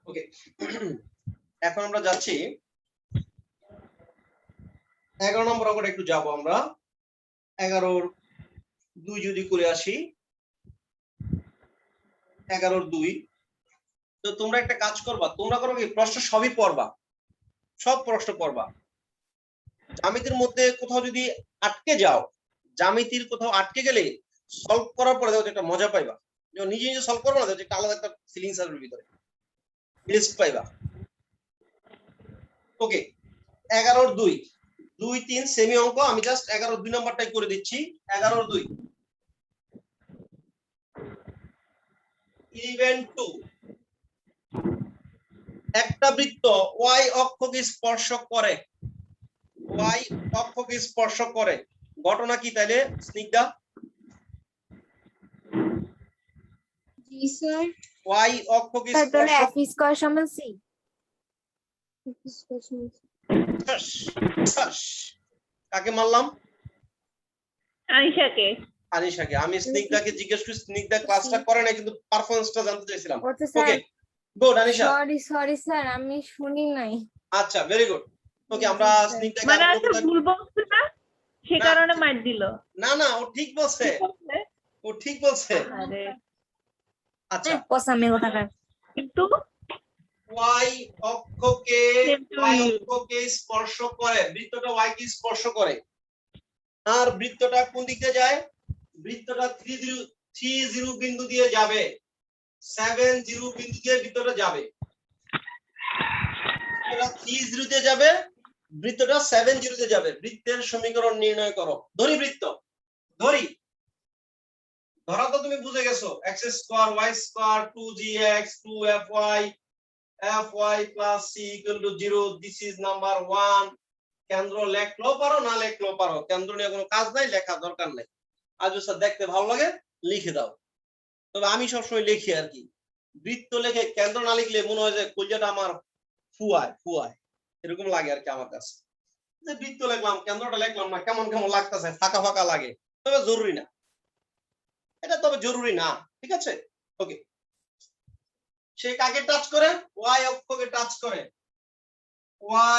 ওকে, এখন আমরা যাচ্ছি 11 নম্বর অঙ্কটা একটু যাব আমরা। 11 2 যদি করে আসি, 11 2। তো তোমরা একটা কাজ করবা, তোমরা করো কি, প্রশ্ন সবই পড়বা, সব প্রশ্ন পড়বা। জ্যামিতির মধ্যে কোথাও যদি আটকে যাও, জ্যামিতির কোথাও আটকে গেলে সলভ করার পরে দেখো একটা মজা পাইবা। যখন নিজে নিজে সলভ করবো না, দেখো একটা আলাদা একটা ফিলিংস আসবে ভিতরে, রিস্ক পাইবা। ওকে, 11 2 2 3 সেমি অঙ্ক। আমি জাস্ট 11 2 নাম্বারটাই করে দিচ্ছি। 11 2 11 2। একটা বৃত্ত y অক্ষকে স্পর্শ করে, y অক্ষকে স্পর্শ করে, ঘটনা কি তাইলে স্নিগ্ধা? জি স্যার। y অক্ষকে স্যার তাহলে স্পর্শ, f স্কয়ার সমান c। কাকে মারলাম? আনিশাকে। আনিশাকে। আমি স্নিগ্ধাকে জিজ্ঞেস করি, স্নিগ্ধা ক্লাসটা করে না, কিন্তু পারফরম্যান্সটা জানতে চাইছিলাম। Okay sir, okay good Anisha. Sorry sir, আমি শুনি নাই। আচ্ছা ভেরি গুড। ওকে, আমরা জি, স্যার। স্নিগ্ধাকে মানে আরেকটু আচ্ছা কথা। ভুল বলছে না, সে না, কারণে মার দিল। না না, ও ঠিক বলছে, ঠিক বলছে? ও ঠিক বলছে। আরে আচ্ছা, পসামে কথাটা। কিন্তু y অক্ষকে same to y you. অক্ষকে স্পর্শ করে, বৃত্তটা y কে স্পর্শ করে। আর বৃত্তটা কোন দিকে যায়? বৃত্তটা 30 বিন্দু দিয়ে যাবে, 70 বিন্দু দিয়ে বৃত্তটা যাবে। বৃত্তটা 30 তে যাবে, বৃত্তটা 70 তে যাবে। বৃত্তের সমীকরণ নির্ণয় করো। ধরি বৃত্ত, ধরি, ধরা তো তুমি বুঝে গেছো, x square y square 2gx 2fy fy plus c equal to 0. This is number 1. কেন্দ্র লেখলো পারো, না লেখলো পারো, কেন্দ্র নিয়ে কোনো কাজ নাই, লেখা দরকার নাই। আজ স্যার দেখতে ভালো লাগে লিখে দাও। তবে আমি সবসময় লিখি আর কি, বৃত্ত লেখে কেন্দ্র না লিখলে মনে হয় যে কলজাটা আমার ফুয়ায় ফুয়ায়, এরকম লাগে আর কি আমার কাছে। যে বৃত্ত লিখলাম, কেন্দ্রটা লিখলাম না, কেমন কেমন লাগতেছে, ফাঁকা ফাঁকা লাগে। তবে জরুরি না এটা, তবে জরুরি না, ঠিক আছে। ওকে, সে কাকে টাচ করে? y অক্ষকে টাচ করে।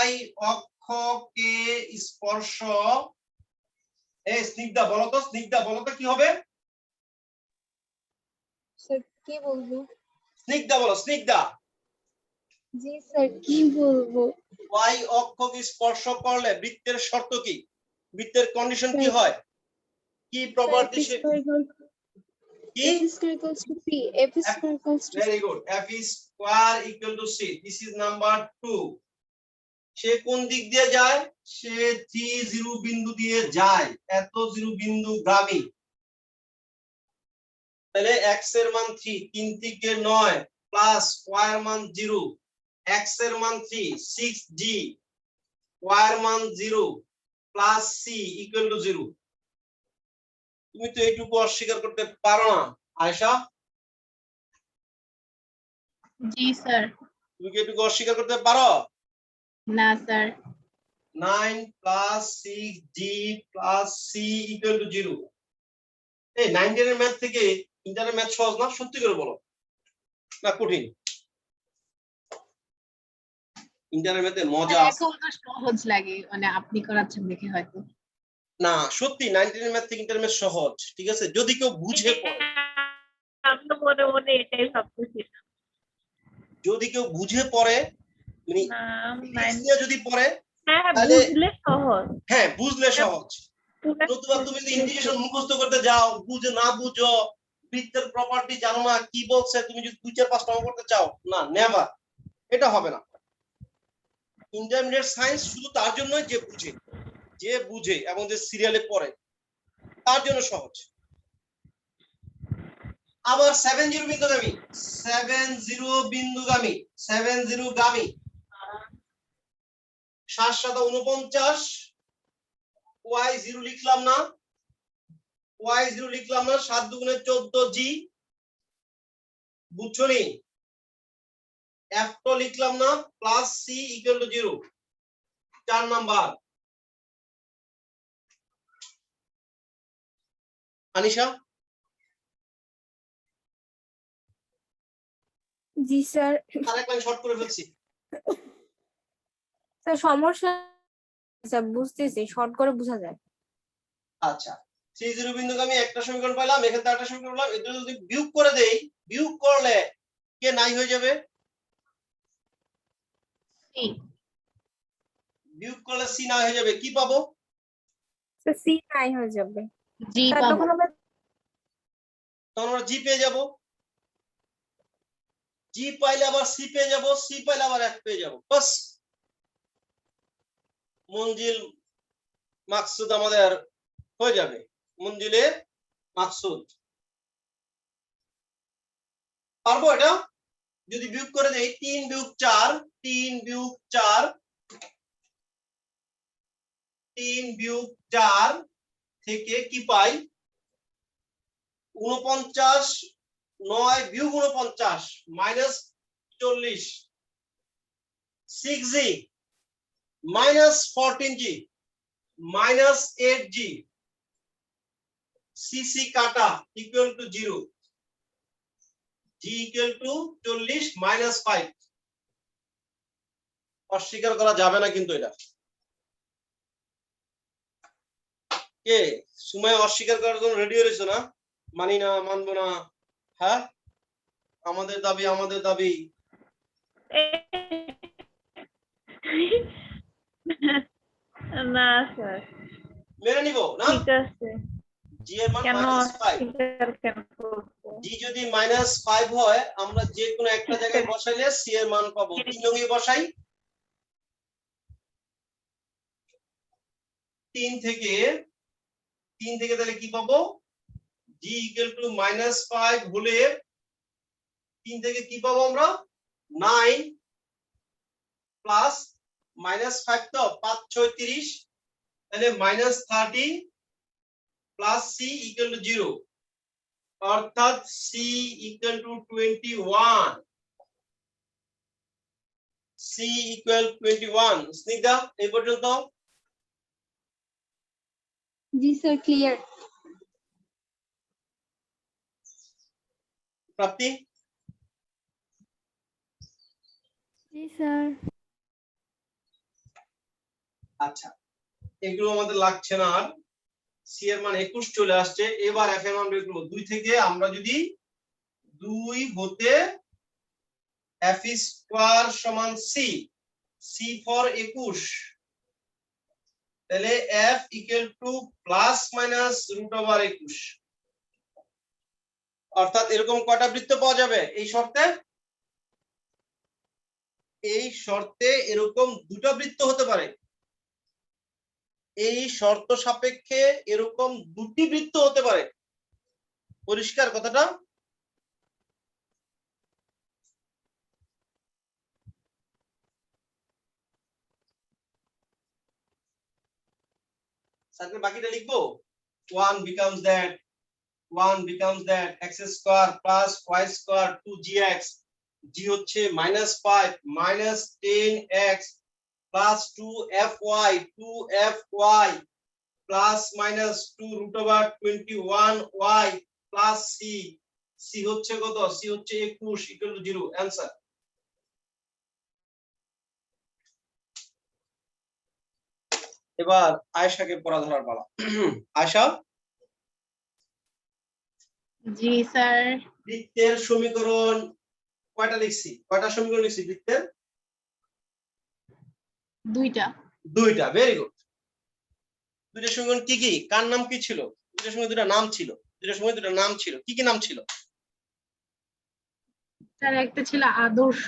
y অক্ষকে স্পর্শ, এই স্নিগ্ধা বলো তো, স্নিগ্ধা বলো তো কি হবে? স্যার কি বলবো? স্নিগ্ধা বলো, স্নিগ্ধা। জি স্যার, কি বলবো? y অক্ষকে স্পর্শ করলে বৃত্তের শর্ত কি, বৃত্তের কন্ডিশন কি হয়, কি প্রপার্টি সে, কি? f square equals to p. f square equals to very good, f square equal two c। This is number 2। সে কোন দিক দিয়ে যায়? সে 30 বিন্দু দিয়ে যায়, এত 0 বিন্দু গামী। তাহলে x এর মান 3, 3 থেকে 9 প্লাস y এর মান 0, x এর মান 3, 6g, y এর মান 0 প্লাস c ইকুয়াল টু 0। তুমি তো এইটুকু অস্বীকার করতে পারো না আয়েশা? জি স্যার। তুমি কি এইটুকু অস্বীকার করতে পারো? না sir. 9 plus 6g plus c equal to 0। এই 9 10 এর ম্যাথ থেকে ইন্টারের ম্যাথ সহজ না? সত্যি করে বলো, না কঠিন? ইন্টারের ম্যাথে মজা আছে এখন তো সহজ লাগে, মানে আপনি করাচ্ছেন দেখে হয়তো। না, সত্যি 9 10 এর ম্যাথ থেকে ইন্টারের ম্যাথ সহজ, ঠিক আছে, যদি কেউ বুঝে পড়ে। আমি তো মনে মনে এটাই ভাবতেছি। যদি কেউ বুঝে পড়ে, মানে না ফিজিক্স যদি পড়ে, হ্যাঁ, তাহলে বুঝলে সহজ। হ্যাঁ বুঝলে সহজ। নতুবা তুমি যদি ইন্টিগ্রেশন মুখস্থ করতে যাও, বুঝে না বুঝো, বৃত্তের প্রপার্টি জানো না কি বলছে, তুমি যদি 2 4 5 অঙ্ক করতে চাও, না নেভার, এটা হবে না। ইন্টারমিডিয়েট সায়েন্স শুধু তার জন্য যে বুঝে, যে বুঝে এবং যে সিরিয়ালে পড়ে, তার জন্য সহজ। আবার 70 বিন্দুগামী, 70 বিন্দুগামী, 70 গামী, 7 7 49, y0 লিখলাম না, y0 লিখলাম না, 7 2 14g, বুঝছো নি? f তো লিখলাম না, plus c equal to 0। 4 number Anisha. G sir. আরেক লাইন শর্ট করে ফেলছি। স্যার সমস্যা স্যার বুঝতেছি, শর্ট করে বোঝা যায়। আচ্ছা, 30 বিন্দুকে আমি একটা সমীকরণ পাইলাম, এখানে একটা সমীকরণ পেলাম, এটা যদি বিয়োগ করে দেই, বিয়োগ করলে কে নাই হয়ে যাবে? সি। বিয়োগ করলে সি নাই হয়ে যাবে, কি পাবো? স্যার সি নাই হয়ে যাবে। জি স্যার পাবো। তখন আমরা তখন আমরা জি পেয়ে যাব, জি পাইলে আবার সি পেয়ে যাব, সি পাইলে আবার এফ পেয়ে যাব, বাস মঞ্জিল মাকসুদ আমাদের হয়ে যাবে, মঞ্জিলে মাকসুদ। পারবো এটা? যদি বিয়োগ করে দেই 3 বিয়োগ 4, 3 বিয়োগ 4, 3 বিয়োগ 4 থেকে কি পাই? 49, 9 বিয়োগ 49 minus 40, 6g minus 14g minus 8g, সিসি কাটা equal to 0, g equal to 40 minus 5। অস্বীকার করা যাবে না কিন্তু এটা। কে সময় অস্বীকার করার জন্য রেডি হয়েছো না? মানি না, মানবো না, হ্যাঁ আমাদের দাবি, আমাদের দাবি। না স্যার, মেনে নিব না? ঠিক আছে। জি এর মান কেন -5, অস্বীকার কেন করবো? জি যদি -5 হয় আমরা যে কোনো একটা জায়গায় বসাইলে সি এর মান পাবো। 3 নং এ বসাই, 3 থেকে তাহলে কি পাবো? g ইকুয়াল টু -5 হলে 3 থেকে কি পাবো আমরা? 9 প্লাস -5 তো 5 6 30, তাহলে -30 প্লাস c ইকুয়াল টু 0, অর্থাৎ c equal to 21, c equal 21। Snigdha এই পর্যন্ত? জি স্যার ক্লিয়ার। প্রাপ্তি? জি স্যার। আচ্ছা, এগুলো আমাদের লাগছে না আর। সি এর মান 21 চলে আসছে, এবার এফ এর মান বের করব। 2 থেকে আমরা যদি 2 হতে এফ স্কয়ার সমান সি, সি ফর 21, তাহলে F equal to plus minus √21, অর্থাৎ এরকম কয়টা বৃত্ত পাওয়া যাবে এই শর্তে? এই শর্তে এরকম দুটো বৃত্ত হতে পারে, এই শর্ত সাপেক্ষে এরকম দুটি বৃত্ত হতে পারে। পরিষ্কার কথাটা? স্যার বাকিটা লিখবো। 1 becomes that x square plus y square 2gx, g হচ্ছে -5 minus 10x plus 2fy plus minus 2√21y plus c হচ্ছে কত? c হচ্ছে 21 equal to 0, অ্যানসার। এবার আয়েশাকে পড়া ধরার পালা। আয়েশা, জি স্যার। বৃত্তের সমীকরণ কয়টা লিখছি? কয়টা সমীকরণ লিখছি বৃত্তের? দুইটা। দুইটা, ভেরি গুড। দুইটা সমীকরণ কি কি? কার নাম কি ছিল? দুইটার সময় দুইটা নাম ছিল, দুইটার সময় দুইটা নাম ছিল। কি কি নাম ছিল? স্যার একটা ছিল আদর্শ,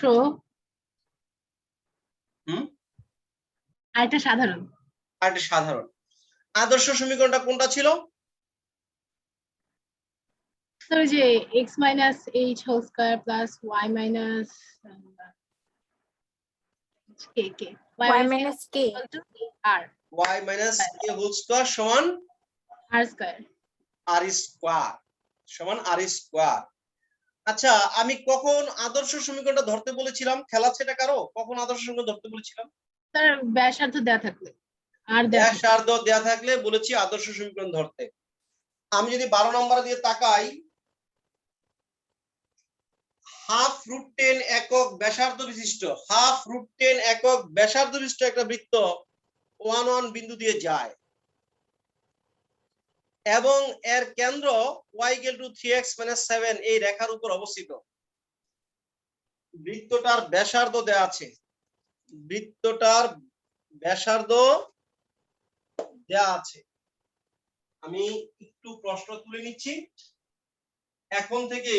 আর একটা সাধারণ। আর একটা সাধারণ। আদর্শ সমীকরণটা কোনটা ছিল? স্যার যে x minus h whole square plus y minus k y minus k equal to r y minus k whole square সমান r square। r square সমান r square। আচ্ছা, আমি কখন আদর্শ সমীকরণটা ধরতে বলেছিলাম? খেলা সেটা কারো? কখন আদর্শ সমীকরণ ধরতে বলেছিলাম? স্যার ব্যাসার্ধ দেয়া থাকলে, আর দেয়া থাকলে। ব্যাসার্ধ দেয়া থাকলে বলেছি আদর্শ সমীকরণ ধরতে। আমি যদি 12 নম্বর দিয়ে তাকাই, হাফ রুট 10 একক ব্যাসার্ধ বিশিষ্ট, হাফ রুট 10 একক ব্যাসার্ধ বিশিষ্ট একটা বৃত্ত 1 1 বিন্দু দিয়ে যায় এবং এর কেন্দ্র y = 3x - 7 এই রেখার উপর অবস্থিত। বৃত্তটার ব্যাসার্ধ দেয়া আছে, বৃত্তটার ব্যাসার্ধ দেয়া আছে। আমি একটু প্রশ্ন তুলে নিচ্ছি এখন থেকে।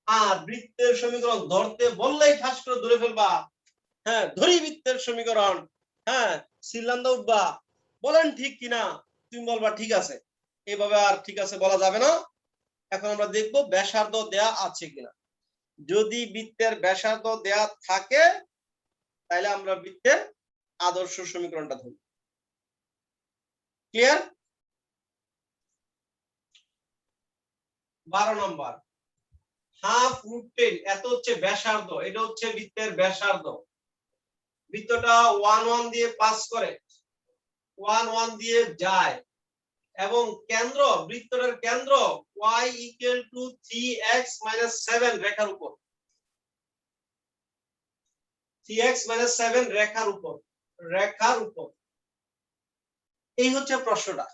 আর বৃত্তের সমীকরণ ধরতে বললেই ঠাস করে ধরে ফেলবা। হ্যাঁ, ধরি বৃত্তের সমীকরণ, হ্যাঁ সিলান্দা উঠবা, বলেন ঠিক কিনা, তুমি বলবা ঠিক আছে। এইভাবে আর ঠিক আছে বলা যাবে না। এখন আমরা দেখবো ব্যাসার্ধ দেয়া আছে কিনা। যদি বৃত্তের ব্যাসার্ধ দেয়া থাকে তাহলে আমরা বৃত্তের আদর্শ সমীকরণটা ধরি। ক্লিয়ার? 12 নম্বর, হাফ রুট 10 এত হচ্ছে ব্যাসার্ধ, এটা হচ্ছে বৃত্তের ব্যাসার্ধ। বৃত্তটা 1 1 দিয়ে পাস করে, 1 1 দিয়ে যায় এবং কেন্দ্র, বৃত্তটার কেন্দ্র y = 3x - 7 রেখার উপর, 3x - 7 রেখার উপর, রেখার উপর। এই হচ্ছে প্রশ্নটা।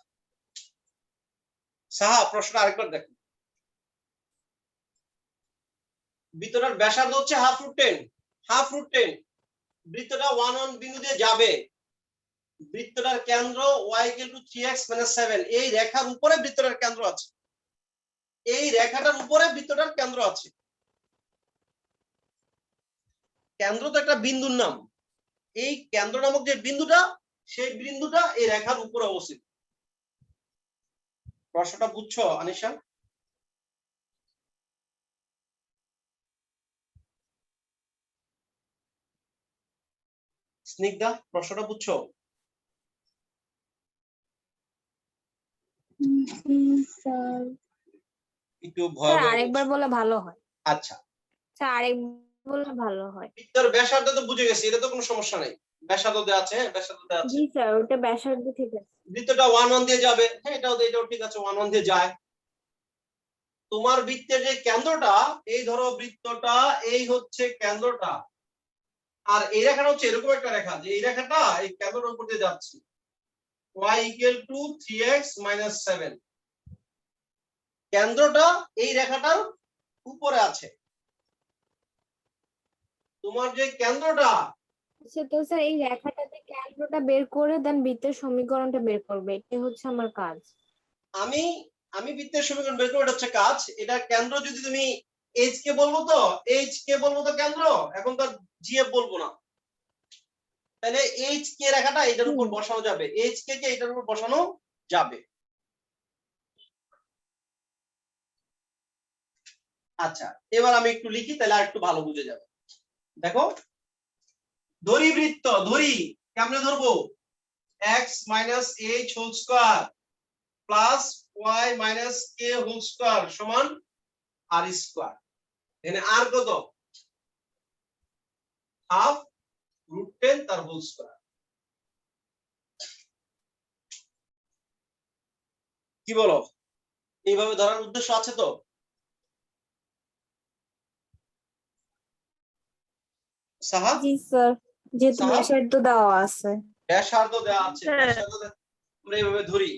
সাহা, প্রশ্নটা আরেকবার দেখুন। বৃত্তটার ব্যাসার্ধ হচ্ছে হাফ রুট 10, হাফ রুট 10। বৃত্তটা 1 1 বিন্দু দিয়ে যাবে, বৃত্তটার কেন্দ্র y = 3x - 7 এই রেখার উপরে বৃত্তটার কেন্দ্র আছে, এই রেখাটার উপরে বৃত্তটার কেন্দ্র আছে। কেন্দ্র তো একটা বিন্দুর নাম, এই কেন্দ্র নামক যে বিন্দুটা, সেই বিন্দুটা এই রেখার উপরে অবস্থিত। প্রশ্নটা বুঝছো আনিশা? স্নিগ্ধা, প্রশ্নটা বুঝছো? স্যার একটু ভয় ভয় আরেকবার করছো। বলে ভালো হয়। আচ্ছা, স্যার আরেকবার বলে ভালো হয়। বৃত্তের ব্যাসার্ধ তো বুঝে গেছি, এটা তো কোনো সমস্যা নেই। ব্যাসার্ধ দেওয়া আছে, হ্যাঁ ব্যাসার্ধ দেওয়া আছে। জি স্যার, ওটা ব্যাসার্ধ ঠিক আছে। বৃত্তটা 1 1 দিয়ে যাবে, হ্যাঁ এটাও ঠিক আছে, 1 1 দিয়ে যায়। তোমার বৃত্তের যে কেন্দ্রটা, এই ধরো বৃত্তটা এই হচ্ছে কেন্দ্রটা, আর এই রেখাটা হচ্ছে এরকম একটা রেখা, যে এই রেখাটা এই কেন্দ্রের উপর দিয়ে যাচ্ছে, y = 3x - 7। কেন্দ্রটা এই রেখাটার উপরে আছে। তোমার যে কেন্দ্রটা, আচ্ছা, তো স্যার এই রেখাটাতে কেন্দ্রটা বের করে দেন বৃত্তের সমীকরণটা বের করবে, এটাই হচ্ছে আমার কাজ। আমি আমি বৃত্তের সমীকরণ বের করে, এটা হচ্ছে কাজ। এটা কেন্দ্র যদি তুমি এইচ কে বলবো, তো এইচ কে বলবো তো কেন্দ্র, এখন তো জিএফ বলবো না। তাহলে এইচ কে রেখাটা এটার উপর বসানো যাবে, এইচ কে কে এটার উপর বসানো যাবে। আচ্ছা, এবার আমি একটু লিখি, তাহলে আর একটু ভালো বুঝে যাবে। দেখো, ধরি বৃত্ত, ধরি কেমনে ধরবো, x - h whole square plus y - k whole square সমান r স্কয়ার। এখানে r কত, হাফ রুট 10 তার হোল স্কয়ার। কি বলো, এইভাবে ধরার উদ্দেশ্য আছে তো? সাহা, জি স্যার, যেহেতু সাহা, ব্যাসার্ধ দেওয়া আছে। ব্যাসার্ধ দেওয়া আছে, হ্যাঁ। ব্যাসার্ধ আমরা এইভাবে ধরি।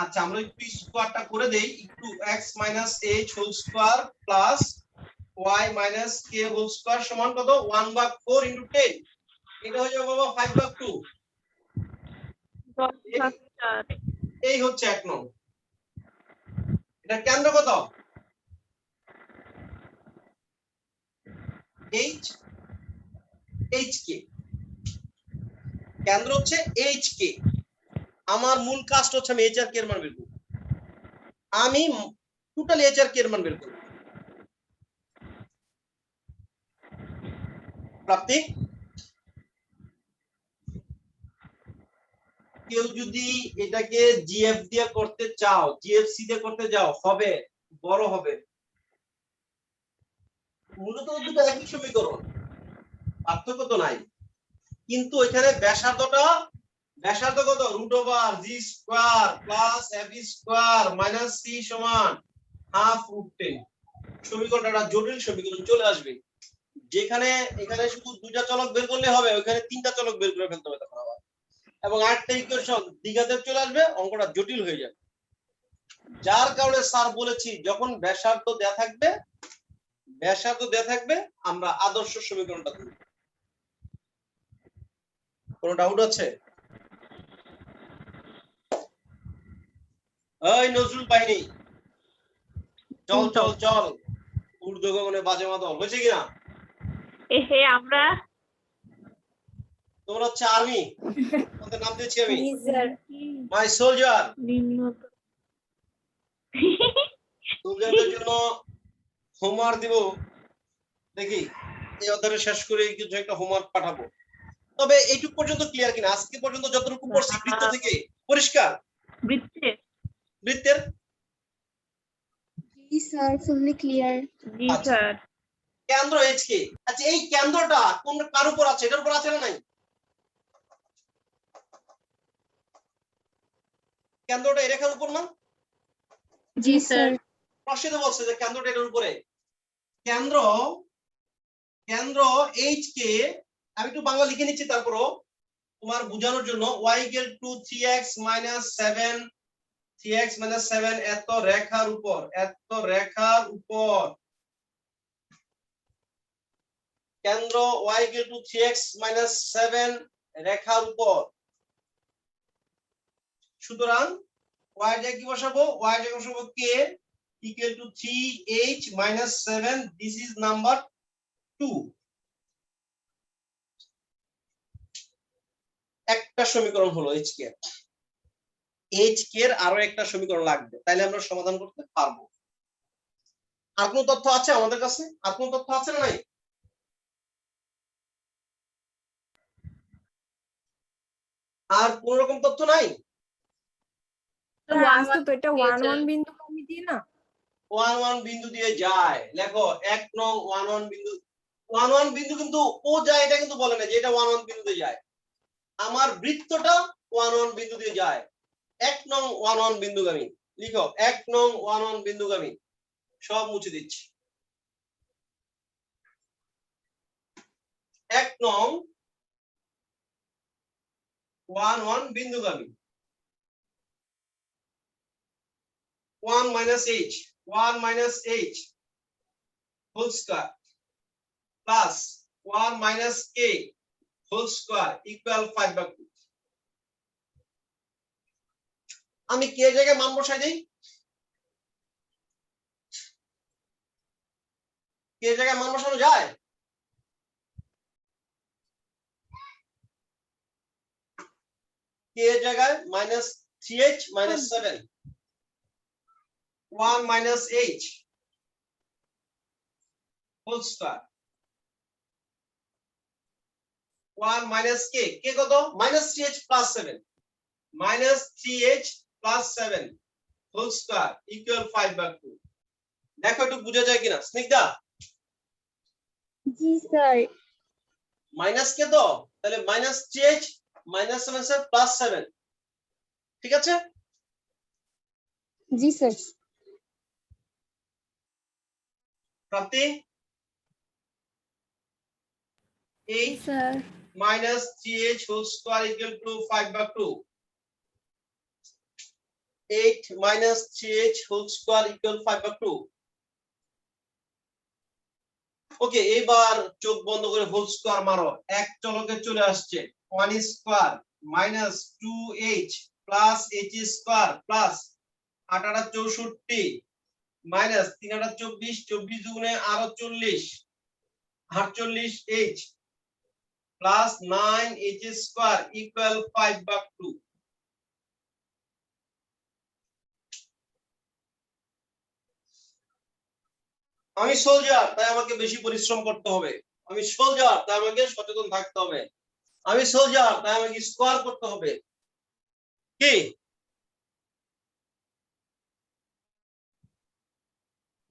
আচ্ছা, আমরা একটু স্কয়ারটা করে দেই, একটু x - h whole square plus y - k whole square সমান কত, 1/4 * 10। এটা হয়ে যাবে বাবা 5/2। এই হচ্ছে 1 নং। এটা কেন্দ্র কত, h k, কেন্দ্র হচ্ছে h k। আমার মূল কাজটা হচ্ছে আমি h আর k এর মান বের করব, আমি টোটাল h আর k এর মান বের করব। প্রাপ্তি, কেউ যদি এটাকে জিএফ দিয়ে করতে চাও, জিএফসি দিয়ে করতে যাও, হবে বড় হবে। মূলত দুটো একই সমীকরণ, পার্থক্য তো নাই, কিন্তু এখানে ব্যাসার্ধটা, ব্যাসার্ধ কত, √g² + f² - c সমান হাফ রুট 10। সমীকরণটা জটিল সমীকরণ চলে আসবে। যেখানে এখানে শুধু দুইটা চলক বের করলে হবে, ওখানে তিনটা চলক বের করে ফেলতে হবে তখন আবার, এবং আরেকটা ইকুয়েশন দ্বিঘাতে চলে আসবে, অঙ্কটা জটিল হয়ে যাবে। যার কারণে স্যার বলেছি যখন ব্যাসার্ধ দেয়া থাকবে আমরা আদর্শ সমীকরণটা তুলব। কোনো ডাউট আছে? এই নজরুল বাহিনী, চল চল চল, ঊর্ধ্বগমনে বাজে মাদল, হয়েছে কিনা? আমরা তোমরা হচ্ছে আর্মি, তোমাদের নাম দিয়েছি আমি, জি স্যার। মাই সোলজার। নিম্ন সোলজারদের জন্য হোমওয়ার্ক দিব, দেখি এই অধ্যায় শেষ করে কিছু একটা হোমওয়ার্ক পাঠাবো। তবে এইটুক পর্যন্ত ক্লিয়ার কিনা? আজকে পর্যন্ত যতটুকু পড়ছি বৃত্ত থেকে পরিষ্কার? বৃত্তের বৃত্তের জি স্যার, ফুললি ক্লিয়ার। জি আচ্ছা। স্যার কেন্দ্র এইচকে, আচ্ছা এই কেন্দ্রটা কোন কার উপর আছে? এটার উপর আছে না নাই? কেন্দ্রটা এই রেখার উপর না? জি স্যার। প্রশ্নে বলছে যে কেন্দ্রটা এটার উপরে। কেন্দ্র কেন্দ্র এইচ কে আমি একটু বাংলা লিখে নিচ্ছি তারপরও তোমার বোঝানোর জন্য। y equal to 3x minus 7 3x minus 7 এত রেখার উপর কেন্দ্র y equal to 3x minus 7 রেখার উপর। সুতরাং y টা কি বসাবো? y টা বসাবো k equal to 3h minus 7, this is number 2। একটা সমীকরণ হলো hk। hk এর আরো একটা সমীকরণ লাগবে, তাইলে আমরা সমাধান করতে পারবো। আর কোনো তথ্য আছে আমাদের কাছে? আর কোনো তথ্য আছে না নাই? আর কোন রকম তথ্য নাই? আসতো তো, এটা 1 বিন্দু কমি দিয়ে না? 1 বিন্দু দিয়ে যায়, লেখো 1 নং 1 বিন্দু। 1 বিন্দু কিন্তু ও যায়, এটা কিন্তু বলে না যে এটা 1 বিন্দু দিয়ে যায়। আমার বৃত্তটা 1 বিন্দু দিয়ে যায়। 1 নং 1 বিন্দুগামী, লিখো 1 নং 1 বিন্দুগামী। সব মুছে দিচ্ছি। 1 নং 1 বিন্দুগামী। 1 minus h whole square plus 1 minus k whole square equal 5/2। আমি k এর জায়গায় মান বসাই দেই। k এর জায়গায় মান বসানো যায়? k এর জায়গায় minus 3h minus 7 1 minus h whole square 1 minus k, k কত? minus 3h plus 7 minus 3h plus 7 whole square equal 5/2। দেখো একটু বুঝা যায় কিনা স্নিগ্ধা? জি স্যার। মাইনাস কে তো, তাহলে minus 3h minus 7 plus 7, ঠিক আছে? জি sir. Prapti 8 sir. minus 3h whole square equal to 5/2। 8 minus 3h whole square equal 5/2। ওকে, এবার চোখ বন্ধ করে হোল স্কয়ার মারো। এক চলকে চলে আসছে 1 square minus 2h plus h square plus 8 8 64 minus 3 8 24 24 দুগুণে আরো 40 48h plus 9h square equal 5/2। আমি সোলজার, তাই আমাকে বেশি পরিশ্রম করতে হবে। আমি সোলজার, তাই আমাকে সচেতন থাকতে হবে। আমি সোলজার, তাই আমাকে স্কোয়ার করতে হবে। কি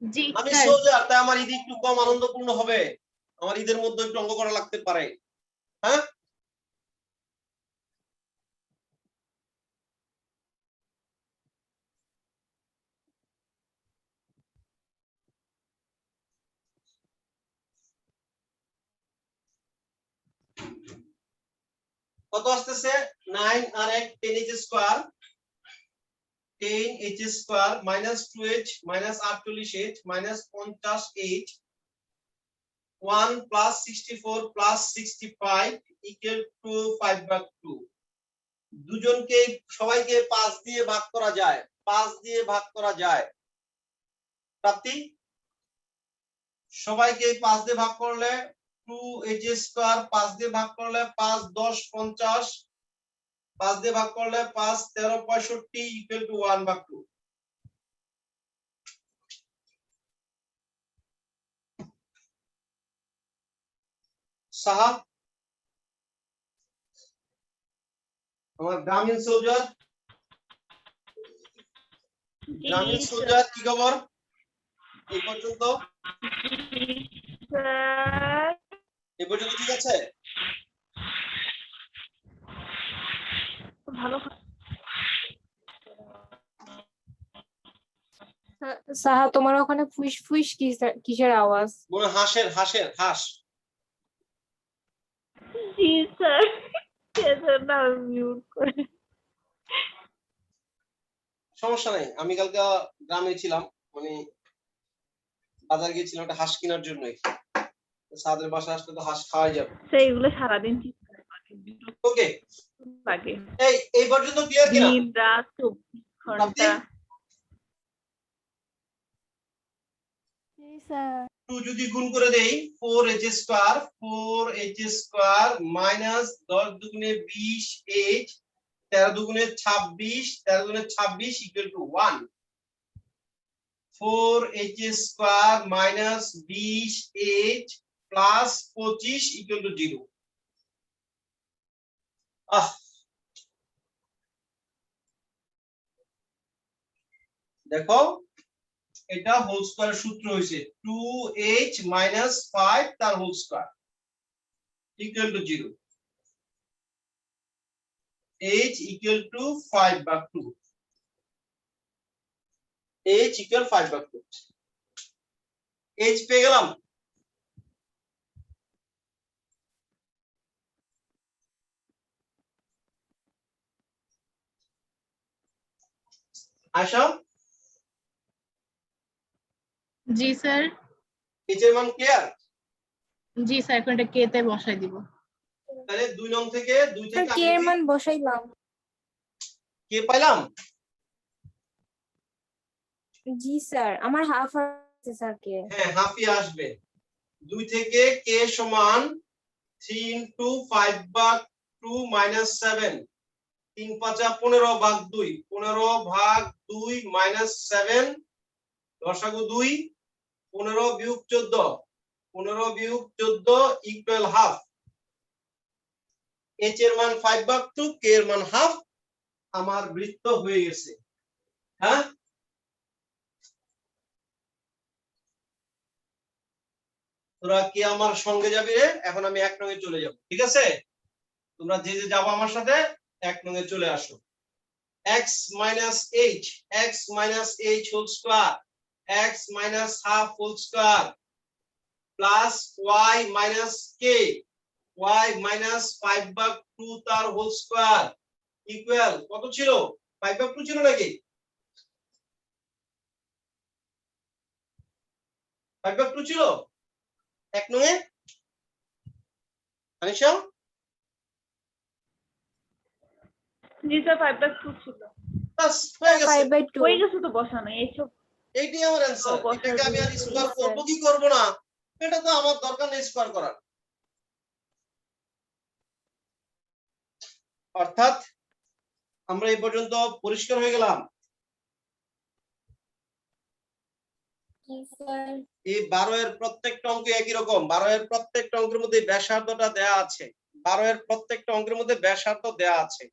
জি আমি স্যার। সোলজার, তাই আমার ঈদ একটু কম আনন্দপূর্ণ হবে। আমার ঈদের মধ্যে একটু অঙ্ক করা লাগতে পারে। হ্যাঁ, কত আসতেছে 9 আর 1 10h square 10h square minus 2h minus 48h minus 50h 1 plus 64 plus 65 equal to 5/2 দুজনকে সবাইকে 5 দিয়ে ভাগ করা যায় 5 দিয়ে ভাগ করা যায় প্রাপ্তি সবাইকে 5 দিয়ে ভাগ করলে 2h স্কয়ার 5 দিয়ে ভাগ করলে 5 10 50 5 দিয়ে ভাগ করলে 5 13 65 ইকুয়াল টু 1/2 সাহা আমার গ্রামীণ সোলজার কি খবর এই পর্যন্ত স্যার এই পর্যন্ত ঠিক আছে ভালো সাহা তোমার ওখানে ফুস ফুস কিসের আওয়াজ? মনে হয় হাঁস জি স্যার সেজন্য মিউট করে সমস্যা নাই আমি কালকে গ্রামে ছিলাম মানে বাজার গিয়েছিলাম একটা হাঁস কেনার জন্যই সাদের বাসা আসলে তো হাঁস খাওয়াই যাবে সেইগুলো সারাদিন ঠিক ওকে লাগে এই পর্যন্ত ক্লিয়ার কিনা দিন রাত 24 ঘন্টা টু যদি গুণ করে দেই 4h square 4h square minus 10 দুগুণে 20h 13 দুগুণে 26 13 দুগুণে 26 equal to 1 4h square minus 20h plus 25 equal to 0 দেখো এটা হোল স্কয়ার সূত্র হইছে 2h - 5 তার whole square equal to 0 h equal to 5/2 h equal 5/2 h পেয়ে গেলাম আশা জি স্যার। h এর মান ক্লিয়ার জি স্যার, এখন এটা কে তে বসাই দিব। তাহলে 2 নং থেকে 2 থেকে কে এর মান বসাইলাম। কে পাইলাম জি স্যার, আমার হাফ আছে স্যার কে। হ্যাঁ হাফই আসবে 2 থেকে k সমান 3 ইনটু 5/2 - 7 3 5 15/2 15/2 - 7 লসাগু 2 15 বিয়োগ 14 15 বিয়োগ 14 ইকুয়াল হাফ h এর মান 5/2 k এর মান হাফ আমার বৃত্ত হয়ে গেছে হ্যাঁ তোরা কি আমার সঙ্গে যাবি রে এখন আমি 1 নঙে চলে যাব ঠিক আছে তোমরা যে যে যাবো আমার সাথে 1 নঙে চলে আসো x - h whole square x - half whole square plus y - k y - 5/2 তার হোল স্কয়ার ইকুয়াল কত ছিল 5/2 ছিল নাকি 5/2 ছিল 1 নঙে আনিশা জি স্যার 5/2 ছিল বাস হয়ে গেছে 5/2 হয়ে গেছে তো বসানো এইসব এইটাই আমার অ্যানসার বসার এটাকে আমি আর জন্য স্কয়ার স্যার। করব কি করব না এটা তো আমার দরকার নেই স্কয়ার করার অর্থাৎ আমরা এই পর্যন্ত পরিষ্কার হয়ে গেলাম জি স্যার। এই 12 এর প্রত্যেকটা অঙ্ক একই রকম 12 এর প্রত্যেকটা অঙ্কের মধ্যে ব্যাসার্ধটা দেয়া আছে 12 এর প্রত্যেকটা অঙ্কের মধ্যে ব্যাসার্ধ দেয়া আছে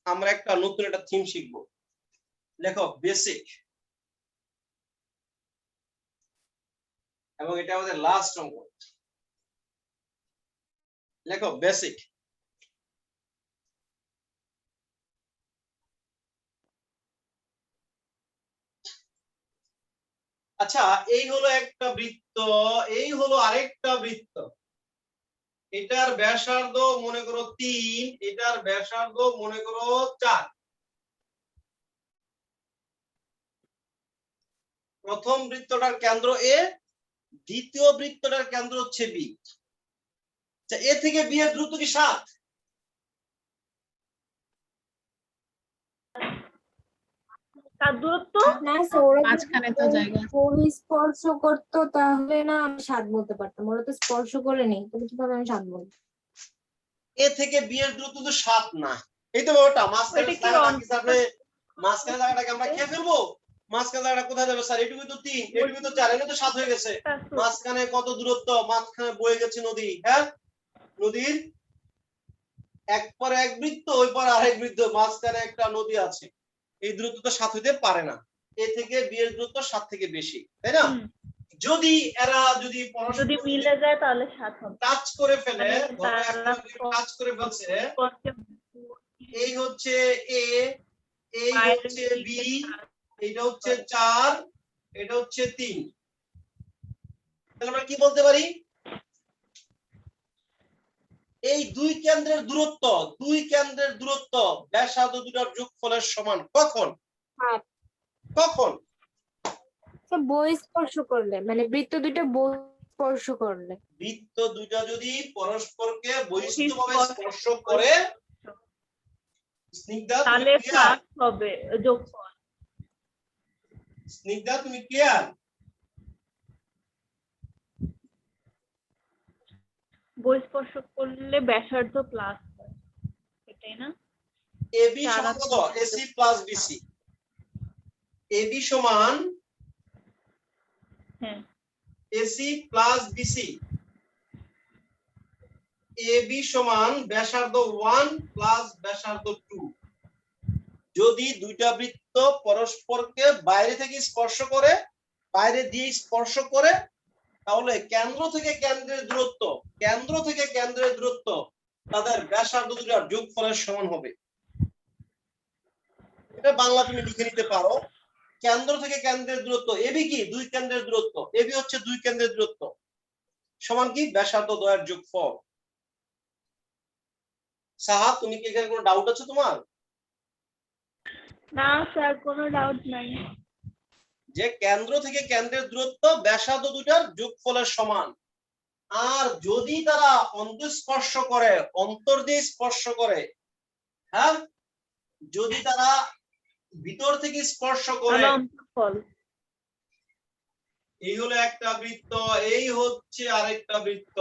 আমরা একটা নতুন একটা থিম শিখব লেখো বেসিক এবং এটা আমাদের লাস্ট অঙ্ক লেখো বেসিক আচ্ছা এই হলো একটা বৃত্ত এই হলো আরেকটা বৃত্ত এটার ব্যাসার্ধ মনে করো 3, এটার ব্যাসার্ধ মনে করো 4। প্রথম বৃত্তটার কেন্দ্র এ, দ্বিতীয় বৃত্তটার কেন্দ্র হচ্ছে বি। আচ্ছা, এ থেকে বি এর দূরত্ব কি 7? তার দূরত্ব না স্যার, ওরা যদি মাঝখানে তো জায়গা আছে। স্পর্শ করতো তাহলে না আমি 7 বলতে পারতাম, ওরা তো স্পর্শ করে নেই, তাহলে কিভাবে আমি 7 বলবো? এ থেকে বি এর দূরত্ব তো 7 না। এই তো ব্যাপারটা, মাঝখানে ওইটা কি জায়গাটা কি স্যার? মাঝখানে জায়গাটাকে আমরা খেয়ে ফেলবো? মাঝখানে জায়গাটা কোথায় যাবে স্যার? এটুকুই তো 3, এটুকুই তো 4, এটা তো 7 হয়ে গেছে। মাঝখানে কত দূরত্ব? মাঝখানে বয়ে গেছে নদী, হ্যাঁ? নদীর এক পরে এক বৃত্ত, ওই পরে আরেক বৃত্ত, মাঝখানে একটা নদী আছে। এই দূরত্ব তো 7 হইতে পারে না। এ থেকে বি এর দূরত্ব 7 থেকে বেশি, তাই না? যদি এরা যদি যদি পরস্পর মিলে যায় তাহলে 7 হবে। টাচ করে ফেলে, মানে ধরো তারা একটা টাচ করে ফেলছে, এই হচ্ছে এ, এই হচ্ছে বি, এটা হচ্ছে 4, এটা হচ্ছে 3, তাহলে আমরা কি বলতে পারি? এই দুই কেন্দ্রের দূরত্ব ব্যাসার্ধ দুটার যোগফলের সমান। কখন? হ্যাঁ। কখন? তো বই স্পর্শ করলে, মানে বৃত্ত দুইটা বই স্পর্শ করলে। বৃত্ত দুইটা যদি পরস্পরকে বহিস্থভাবে স্পর্শ করে, স্নিগ্ধা তুমি তাহলে ক্লিয়ার? প্লাস হবে যোগফল। স্নিগ্ধা তুমি ক্লিয়ার? বই স্পর্শ করলে ব্যাসার্ধ প্লাস হয়, এটাই না? এবি সমান কত? AC plus BC. এবি সমান হ্যাঁ, এসি প্লাস বিসি। এবি সমান ব্যাসার্ধ 1 প্লাস ব্যাসার্ধ 2। যদি দুইটা বৃত্ত পরস্পরকে বাইরে থেকে স্পর্শ করে, বাইরে দিয়ে স্পর্শ করে, তাহলে কেন্দ্র থেকে কেন্দ্রের দূরত্ব তাদের ব্যাসার্ধ দুটার যোগফলের সমান হবে। এটা বাংলা তুমি লিখে নিতে পারো। কেন্দ্র থেকে কেন্দ্রের দূরত্ব এবি কি? দুই কেন্দ্রের দূরত্ব। এবি হচ্ছে দুই কেন্দ্রের দূরত্ব, সমান কি? ব্যাসার্ধ দ্বয়ের যোগফল। সাহা, তুমি কি এখানে কোনো ডাউট আছে তোমার? না স্যার, কোনো ডাউট নাই। যে কেন্দ্র থেকে কেন্দ্রের দূরত্ব ব্যাসার্ধ দুটার যোগফলের সমান। আর যদি তারা অন্তঃস্পর্শ করে, অন্তর দিয়ে স্পর্শ করে, হ্যাঁ, যদি তারা ভিতর থেকে স্পর্শ করে, তাহলে অন্তঃফল। এই হলো একটা বৃত্ত, এই হচ্ছে আরেকটা বৃত্ত,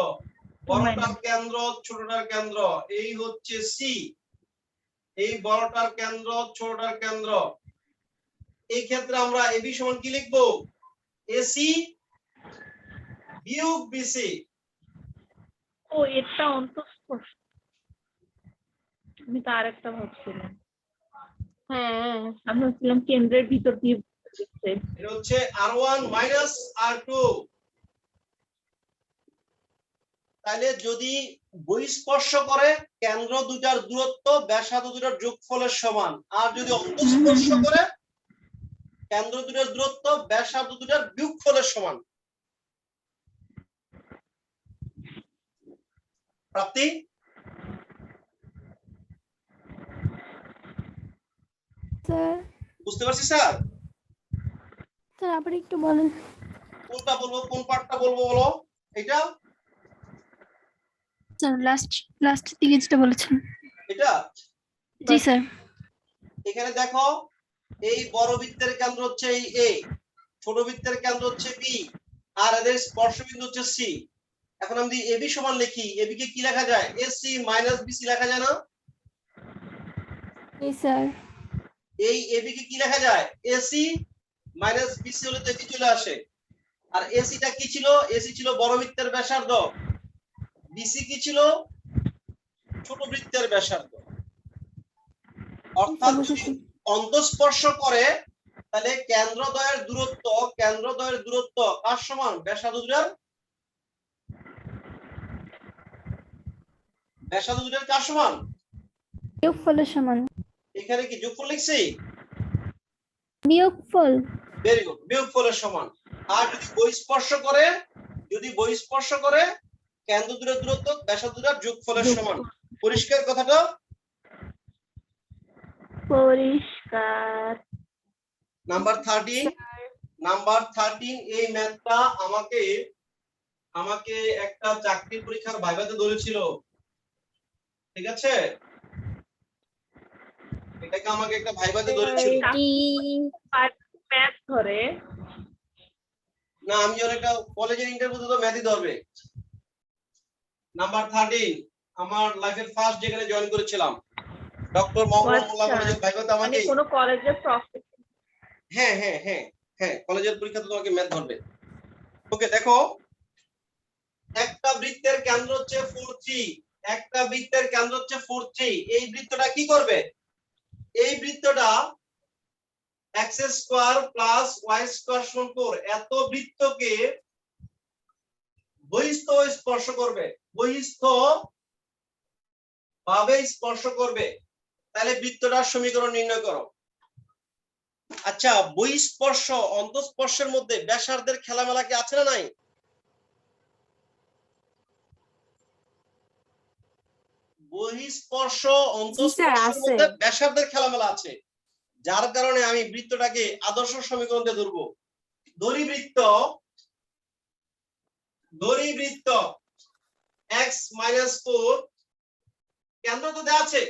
বড়টার কেন্দ্র ছোটটার কেন্দ্র, এই হচ্ছে সি, এই বড়টার কেন্দ্র ছোটটার কেন্দ্র। এই ক্ষেত্রে আমরা এবি সমান কি লিখবো? এসি বিয়োগ বিসি। ও, এটা অন্তঃস্পর্শ। আমি তো আরেকটা ভাবছিলাম। হ্যাঁ, আমি ভাবছিলাম কেন্দ্রের ভিতর দিয়ে গেছে। এটা হচ্ছে R1 মাইনাস R2। তাহলে যদি বহিঃস্পর্শ করে, কেন্দ্র দুটার দূরত্ব ব্যাসার্ধ দুটার যোগফলের সমান। আর যদি অন্তঃস্পর্শ করে, কেন্দ্র দুটার দূরত্ব ব্যাসার্ধ দুটার বিয়োগফলের সমান। প্রাপ্তি? স্যার বুঝতে পারছি স্যার? স্যার আবার একটু বলেন। কোনটা বলবো, কোন পার্টটা বলবো বলো? এটা স্যার লাস্টের দিকে যেটা বলেছেন। এটা জি স্যার। এখানে দেখো, এই বড় বৃত্তের কেন্দ্র হচ্ছে এই এ, ছোট বৃত্তের কেন্দ্র হচ্ছে বি, আর এদের স্পর্শবিন্দু হচ্ছে সি। এখন আমি এবি সমান লিখি, এবি কে কি লেখা যায়? এসি মাইনাস বিসি লেখা যায় না? জি স্যার। এই এবি কে কি লেখা যায়? এসি মাইনাস বিসি হলে তো এবি চলে আসে। আর এসিটা কি ছিল? এসি ছিল বড় বৃত্তের ব্যাসার্ধ, বিসি কি ছিল? ছোট বৃত্তের ব্যাসার্ধ। অর্থাৎ যদি অন্তঃস্পর্শ করে, তাহলে কেন্দ্রদ্বয়ের দূরত্ব কার সমান? ব্যাসার্ধ দুটার কার সমান? বিয়োগফলের সমান। এখানে কি যোগফল লিখছি? বিয়োগফল। ভেরি গুড, বিয়োগফলের সমান। আর যদি বহিঃস্পর্শ করে, কেন্দ্র দুটার দূরত্ব ব্যাসার্ধ দুটার যোগফলের সমান। পরিষ্কার কথাটা? পরিষ্কার। নাম্বার 13 এই ম্যাথটা আমাকে একটা চাকরি পরীক্ষার ভাইভাতে ধরেছিল, ঠিক আছে? এটাকে আমাকে একটা ভাইভাতে ধরেছিল। ম্যাথ ধরে না, আমি যখন একটা কলেজের ইন্টারভিউতে তো ম্যাথই ধরবে। নাম্বার 13 আমার লাইফের ফার্স্ট যেখানে জয়েন করেছিলাম ডক্টর মোহাম্মদ মোল্লা কলেজের ভাইভাতে মানে আমাকে কোন কলেজের প্রফেসর। হ্যাঁ হ্যাঁ হ্যাঁ হ্যাঁ কলেজের পরীক্ষাতে তোমাকে ম্যাথ ধরবে। ওকে, দেখো একটা বৃত্তের কেন্দ্র হচ্ছে 4 একটা বৃত্তের কেন্দ্র হচ্ছে 4 এই বৃত্তটা কি করবে? এই বৃত্তটা x square plus y square সমান 4 এত বৃত্তকে বহিস্থ স্পর্শ করবে, বহিস্থ ভাবে স্পর্শ করবে। তাহলে বৃত্তটার সমীকরণ নির্ণয় করো। আচ্ছা, বহিস্পর্শ অন্তঃস্পর্শের মধ্যে ব্যাসার্ধের খেলামেলা কি আছে না নাই? বহিস্পর্শ অন্তঃস্পর্শের মধ্যে ব্যাসার্ধের খেলামেলা আছে, যার কারণে আমি বৃত্তটাকে আদর্শ সমীকরণ দিয়ে ধরবো। দড়িবৃত্ত x - 4 কেন্দ্র তো দেওয়া আছে,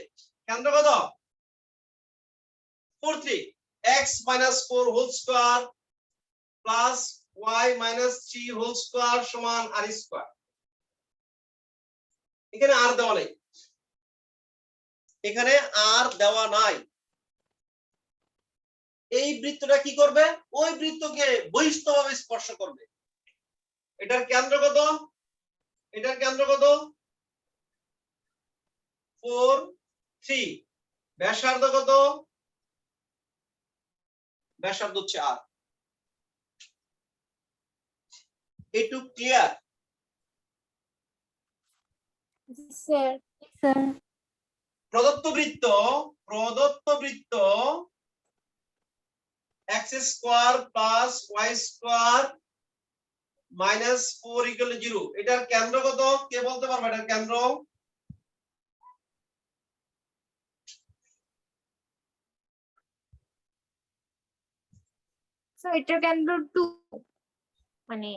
কেন্দ্র কত? 4 3 x - 4 whole square plus y - 3 whole square সমান r স্কয়ার। এখানে আর দেওয়া নেই, এখানে আর দেওয়া নাই। এই বৃত্তটা কি করবে? ওই বৃত্তকে বহিস্থভাবে স্পর্শ করবে। এটার কেন্দ্র কত? এটার কেন্দ্র কত? 4 3 ব্যাসার্ধ কত? ব্যাসার্ধ হচ্ছে r। একটু ক্লিয়ার? স্যার স্যার প্রদত্ত বৃত্ত x square plus y square minus 4 = 0 এটার কেন্দ্র কত? কে বলতে পারবে এটার কেন্দ্র? স্যার এটার কেন্দ্র 2 মানে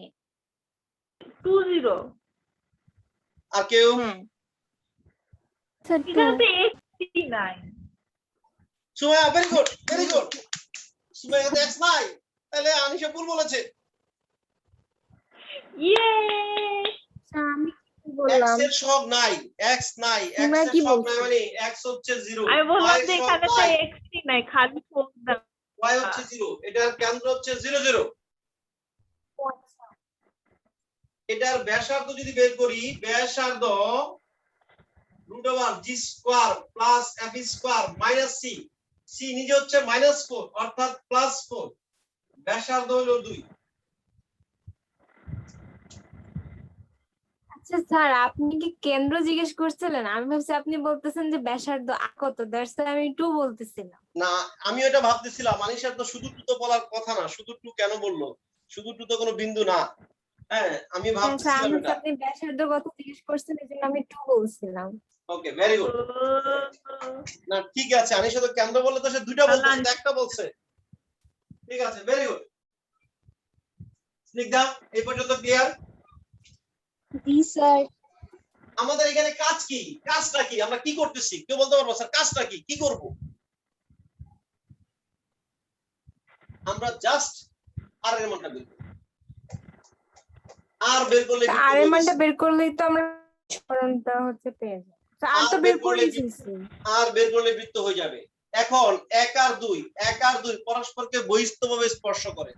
2 0। আর কেউ? হ্যাঁ স্যার এখানে তো x নাই। সুমাইয়া, ভেরি গুড সুমাইয়া তো x নাই, তাহলে আনিশা ভুল বলেছে। ইয়ে স্যার আমি কি x বললাম? এর সহগ নাই, x নাই, x তোমরা এর কি সহগ বলছো? নাই মানে x হচ্ছে 0, আমি বললাম y যে সহগ এখানে তো নাই, x নাই, খালি 4 দাও। y হচ্ছে 0, এটার কেন্দ্র হচ্ছে 0 0। এটার ব্যাসার্ধ যদি বের করি, ব্যাসার্ধ √g square plus f square minus c, c নিজে হচ্ছে -4 অর্থাৎ +4, ব্যাসার্ধ হলো 2। আচ্ছা স্যার আপনি কি কেন্দ্র জিজ্ঞেস করছিলেন? আমি ভাবছি আপনি বলতেছেন যে ব্যাসার্ধ কত, দ্যাটস আমি 2 বলতেছিলাম। না, আমি এটা ভাবতেছিলাম আনিশার তো শুধু 2 তো বলার কথা না, শুধু 2 কেন বললো? শুধু 2 তো কোনো বিন্দু না। হ্যাঁ, আমি হ্যাঁ স্যার ভাবতেছিলাম আমি এটা। আপনি ব্যাসার্ধ কত জিজ্ঞেস করছেন এজন্য আমি 2 বলছিলাম। ওকে, ভেরি গুড। না ঠিক আছে, আনিশা তো কেন্দ্র বললে তো সে দুইটা বলতো, সে তো একটা বলছে। ঠিক আছে, ভেরি গুড। স্নিগ্ধা, এই পর্যন্ত ক্লিয়ার? জি স্যার। আমাদের এখানে কাজ কি? কাজটা কি? আমরা কি করতেছি? কেউ বলতে পারবো স্যার কাজটা কি? কি করব? আমরা জাস্ট আর এর মানটা বের করব। আর বের করলে আর এর মানটা বের করলেই তো আমরা সমীকরণটা হচ্ছে পেয়ে যাব। আর তো বের করেই ফেলছি। আর বের করলে বৃত্ত হয়ে যাবে। এখন 1 আর 2 পরস্পরকে বহিস্থভাবে স্পর্শ করে।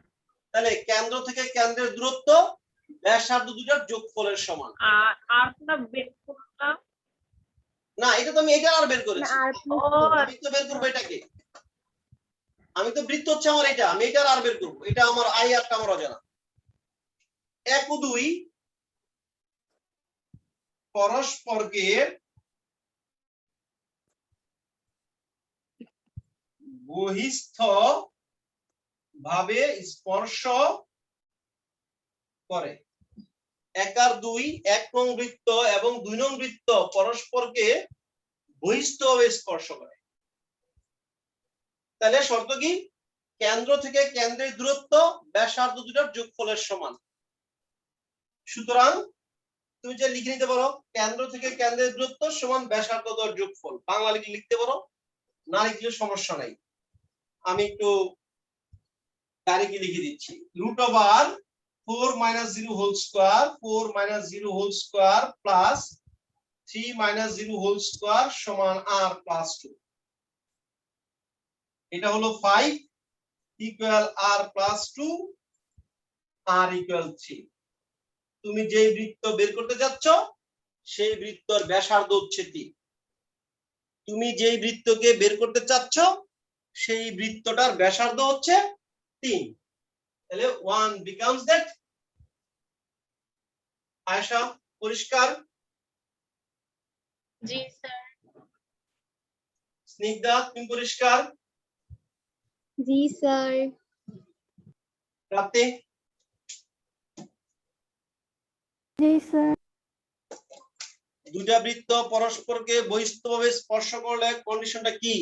তাহলে কেন্দ্র থেকে কেন্দ্রের দূরত্ব ব্যাসার্ধ দুটার যোগফলের সমান। আর না বের করলাম না, এটা তো আমি এটা আর বের করেছি। আর আমি তো বের করব এটাকে। আমি তো বৃত্ত হচ্ছে আমার এটা, আমি এটা আর বের করব। এটা আমার আই আরটা আমার অজানা। 1 ও 2 পরস্পরকে বহিস্থ ভাবে স্পর্শ করে। 1 আর 2 1 নং বৃত্ত এবং 2 নং বৃত্ত পরস্পরকে বহিস্থভাবে স্পর্শ করে। তাহলে শর্ত কি? কেন্দ্র থেকে কেন্দ্রের দূরত্ব ব্যাসার্ধ দুটার যোগফলের সমান। সুতরাং তুমি যে লিখে নিতে পারো কেন্দ্র থেকে কেন্দ্রের দূরত্ব সমান ব্যাসার্ধ দুটার যোগফল, বাংলা লিখতে পারো, না লিখলে সমস্যা নাই। আমি একটু ডাইরেক্টলি লিখে দিচ্ছি। Root over 4 - 0 whole square 4 - 0 whole square plus 3 - 0 whole square সমান r প্লাস 2। এটা হলো 5 equal r plus 2, r equal 3। তুমি যেই বৃত্ত বের করতে যাচ্ছ সেই বৃত্তর ব্যাসার্ধ হচ্ছে 3। তুমি যেই বৃত্তকে বের করতে চাচ্ছ সেই বৃত্তটার ব্যাসার্ধ হচ্ছে 3। তাহলে 1 becomes that। আয়েশা পরিষ্কার? জি স্যার। স্নিগ্ধা তুমি পরিষ্কার? জি স্যার। প্রাপ্তি? জি স্যার। দুইটা বৃত্ত পরস্পরকে বহিস্থভাবে স্পর্শ করলে কন্ডিশনটা কি?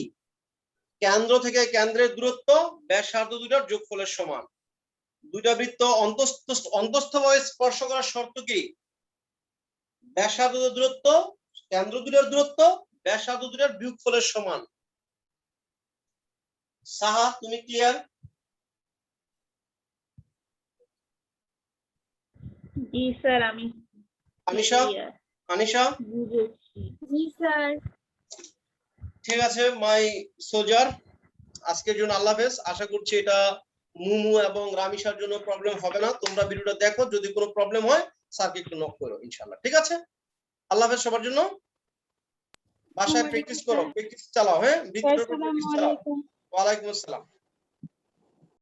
কেন্দ্র থেকে কেন্দ্রের দূরত্ব ব্যাসার্ধ দুটার যোগফলের সমান। দুইটা বৃত্ত অন্তস্থভাবে স্পর্শ করার শর্ত কি? ব্যাসার্ধ দূরত্ব কেন্দ্র দুটার দূরত্ব ব্যাসার্ধ দুটার বিয়োগফলের সমান। সাহা তুমি ক্লিয়ার? জি স্যার আমি আনিশা? clear, আনিশা? বুঝেছি। জি স্যার। ঠিক আছে মাই সোজার, আজকের জন্য আল্লাহ হাফেজ। আশা করছি এটা মুমু এবং রামিসার জন্য প্রবলেম হবে না। তোমরা ভিডিওটা দেখো, যদি কোনো প্রবলেম হয় স্যারকে একটু নক করো ইনশাআল্লাহ। ঠিক আছে, আল্লাহ হাফেজ সবার জন্য। বাসায় প্র্যাকটিস করো, প্র্যাকটিস চালাও। হ্যাঁ, ভিডিওটা প্র্যাকটিস চালাও। ওয়া আলাইকুম আসসালাম।